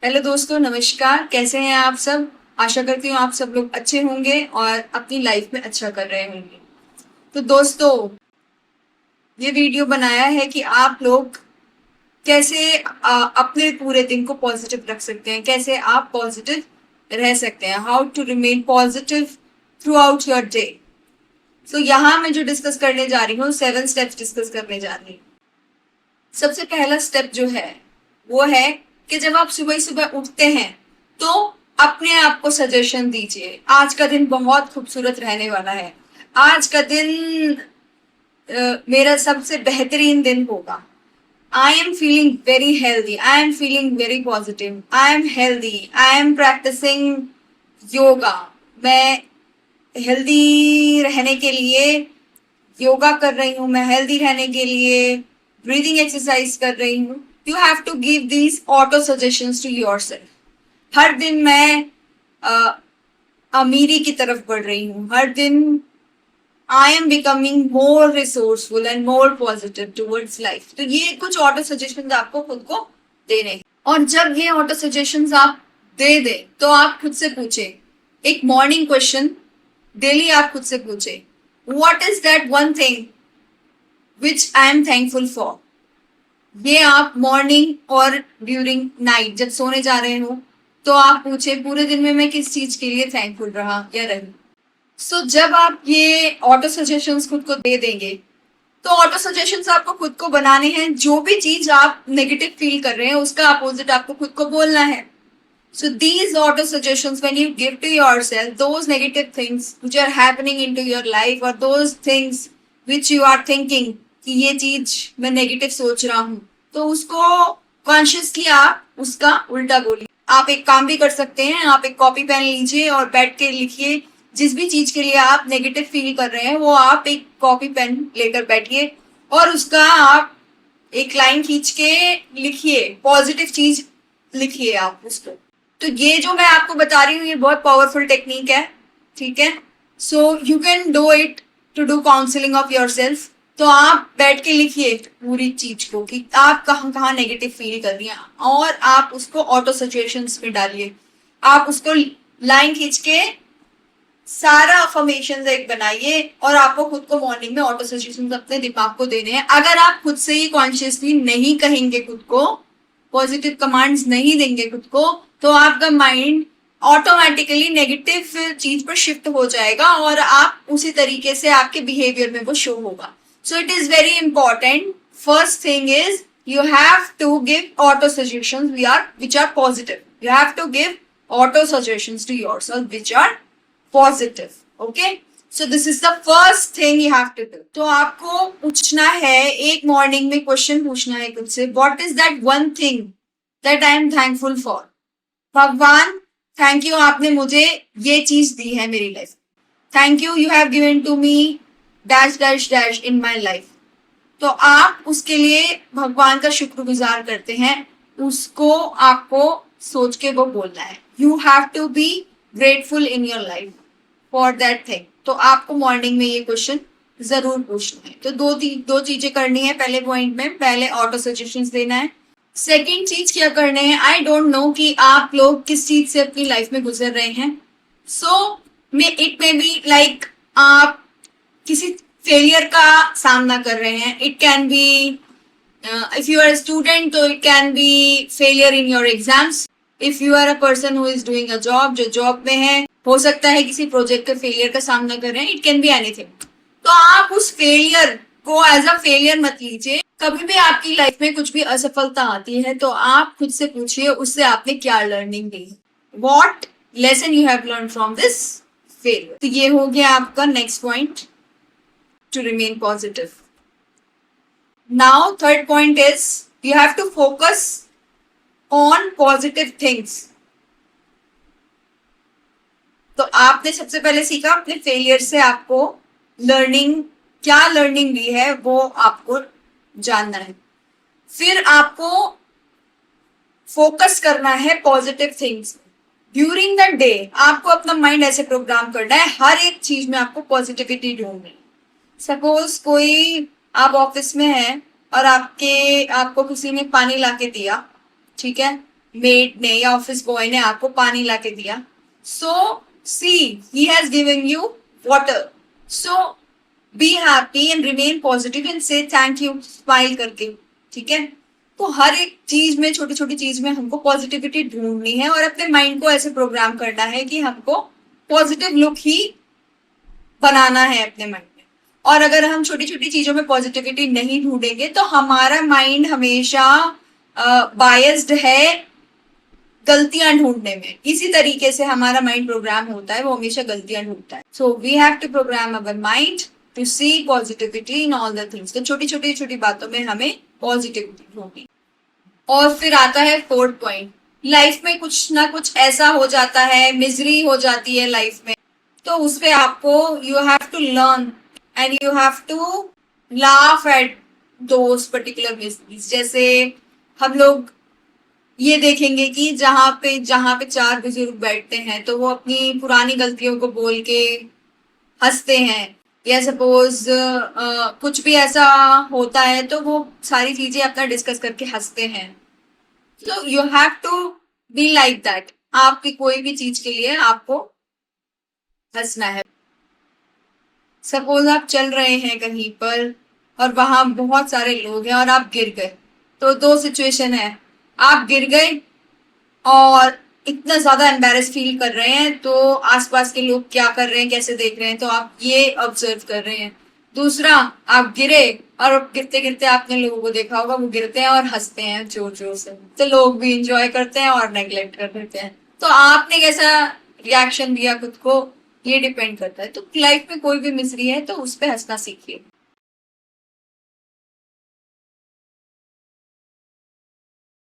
Hello दोस्तों, नमस्कार। कैसे हैं आप सब? आशा करती हूँ आप सब लोग अच्छे होंगे और अपनी लाइफ में अच्छा कर रहे होंगे। तो दोस्तों, ये वीडियो बनाया है कि आप लोग कैसे अपने पूरे दिन को पॉजिटिव रख सकते हैं, कैसे आप पॉजिटिव रह सकते हैं, how to remain positive throughout your day. तो यहाँ मैं जो डिस्कस करने जा रही हूँ, 7 स्टेप्स डिस्कस करने जा रही हूँ। सबसे पहला स्टेप जो है वो है कि जब आप सुबह सुबह उठते हैं तो अपने आप को सजेशन दीजिए, आज का दिन बहुत खूबसूरत रहने वाला है। आज का दिन मेरा सबसे बेहतरीन दिन होगा। I am feeling very healthy, I am feeling very positive, I am healthy, I am practising yoga. मैं हेल्दी रहने के लिए योगा कर रही हूँ, मैं हेल्दी रहने के लिए ब्रीदिंग एक्सरसाइज कर रही हूँ। You have to give these auto suggestions to yourself. हर दिन मैं अमीरी की तरफ बढ़ रही हूँ, हर दिन I am becoming more resourceful and more positive towards life. तो ये कुछ ऑटो सजेशन आपको खुद को देने हैं। और जब ये ऑटो सजेशन आप दे दे तो आप खुद से पूछे, एक मॉर्निंग क्वेश्चन डेली आप खुद से पूछे, what is that one thing which I am thankful for. ये आप मॉर्निंग और ड्यूरिंग नाइट जब सोने जा रहे हो तो आप पूछे, पूरे दिन में मैं किस चीज के लिए थैंकफुल रहा या रही। सो जब आप ये ऑटो सजेशंस खुद को दे देंगे तो ऑटो सजेशंस आपको खुद को बनाने हैं। जो भी चीज आप नेगेटिव फील कर रहे हैं उसका अपोजिट आपको खुद को बोलना है। So these auto suggestions, when you give to yourself those negative things which are happening into your life, or those things which you are thinking कि ये चीज मैं नेगेटिव सोच रहा हूँ, तो उसको कॉन्शियसली आप उसका उल्टा बोलिए। आप एक काम भी कर सकते हैं, आप एक कॉपी पेन लीजिए और बैठ के लिखिए। जिस भी चीज के लिए आप नेगेटिव फील कर रहे हैं वो आप एक कॉपी पेन लेकर बैठिए और उसका आप एक लाइन खींच के लिखिए, पॉजिटिव चीज लिखिए आप उसको। तो ये जो मैं आपको बता रही हूँ ये बहुत पावरफुल टेक्निक है, ठीक है। So you can do it to do counselling of your self. तो आप बैठ के लिखिए पूरी चीज को कि आप कहाँ कहाँ नेगेटिव फील कर रही हैं और आप उसको ऑटो सिचुएशंस में डालिए। आप उसको लाइन खींच के सारा अफर्मेशन एक बनाइए और आपको खुद को मॉर्निंग में ऑटो सजेशन अपने दिमाग को देने हैं। अगर आप खुद से ही कॉन्शियसली नहीं कहेंगे, खुद को पॉजिटिव कमांड्स नहीं देंगे खुद को, तो आपका माइंड ऑटोमेटिकली नेगेटिव चीज पर शिफ्ट हो जाएगा और आप उसी तरीके से आपके बिहेवियर में वो शो होगा। So it is very important. First thing is you have to give auto suggestions which are positive. You have to give auto suggestions to yourself which are positive. Okay? So this is the first thing you have to do. तो आपको पूछना है, एक morning में question पूछना है खुद से, what is that one thing that I am thankful for? भगवान थैंक यू, आपने मुझे ये चीज दी है मेरी life. Thank you, you have given to me dash dash dash in my life. तो आप उसके लिए भगवान का शुक्रगुजार करते हैं, उसको आपको सोच के वो बोलना है। You have to be grateful in your life for that thing. तो आपको मॉर्निंग में ये क्वेश्चन जरूर पूछना है। तो दो चीजें करनी है पहले पॉइंट में। पहले ऑटो सजेशंस देना है। सेकेंड चीज क्या करने हैं, आई डोंट नो कि आप लोग किस चीज से अपनी लाइफ में गुजर रहे हैं। So it may be like आप किसी फेलियर का सामना कर रहे हैं। It can be if you are a student तो it can be failure in your exams. If you are a person who is doing a job, जो job में है, हो सकता है किसी प्रोजेक्ट के फेलियर का सामना कर रहे हैं। It can be anything. तो आप उस फेलियर को एज अ फेलियर मत लीजिए। कभी भी आपकी लाइफ में कुछ भी असफलता आती है तो आप खुद से पूछिए उससे आपने क्या लर्निंग ली, what lesson you have learn from this failure. तो ये हो गया आपका next point, to remain positive. Now third point is you have to focus on positive things. तो आपने सबसे पहले सीखा अपने फेलियर से आपको लर्निंग, क्या लर्निंग ली है वो आपको जानना है। फिर आपको फोकस करना है positive things. During the day आपको अपना माइंड ऐसे प्रोग्राम करना है, हर एक चीज में आपको पॉजिटिविटी ढूंढनी। सपोज कोई आप ऑफिस में है और आपको किसी ने पानी ला के दिया, ठीक है, मेड ने या ऑफिस बॉय ने आपको पानी ला के दिया, so see he has given you water, so be happy and remain positive and say thank you smile करके, ठीक है। तो हर एक चीज में, छोटी छोटी चीज में हमको पॉजिटिविटी ढूंढनी है और अपने माइंड को ऐसे प्रोग्राम करना है कि हमको पॉजिटिव लुक ही बनाना है अपने माइंड में। और अगर हम छोटी छोटी चीजों में पॉजिटिविटी नहीं ढूंढेंगे तो हमारा माइंड हमेशा बायस्ड है गलतियां ढूंढने में। इसी तरीके से हमारा माइंड प्रोग्राम होता है, वो हमेशा गलतियां ढूंढता है। So we have to program our mind to see positivity in all the things. तो छोटी छोटी छोटी बातों में हमें पॉजिटिविटी ढूंढनी। और फिर आता है फोर्थ पॉइंट, लाइफ में कुछ ना कुछ ऐसा हो जाता है, मिजरी हो जाती है लाइफ में, तो उस पे आपको you have to learn and you have to laugh at those particular miseries. जैसे हम लोग ये देखेंगे कि जहाँ पे चार बुजुर्ग बैठते हैं तो वो अपनी पुरानी गलतियों को बोल के हंसते हैं, या सपोज कुछ भी ऐसा होता है तो वो सारी चीजें अपना डिस्कस करके हंसते हैं। तो you have to be like that. आपकी कोई भी चीज के लिए आपको हंसना है। सपोज आप चल रहे हैं कहीं पर और वहां बहुत सारे लोग हैं और आप गिर गए, तो दो सिचुएशन है, आप गिर गए और इतना ज्यादा एम्बेरस फील कर रहे हैं तो आसपास के लोग क्या कर रहे हैं, कैसे देख रहे हैं, तो आप ये ऑब्जर्व कर रहे हैं। दूसरा, आप गिरे और गिरते गिरते आपने लोगों को देखा होगा, वो गिरते हैं और हंसते हैं जोर जोर से, तो लोग भी इंजॉय करते हैं और नेग्लेक्ट कर देते हैं। तो आपने कैसा रिएक्शन दिया खुद को, ये डिपेंड करता है। तो लाइफ में कोई भी मिसरी है तो उस पर हंसना सीखिए।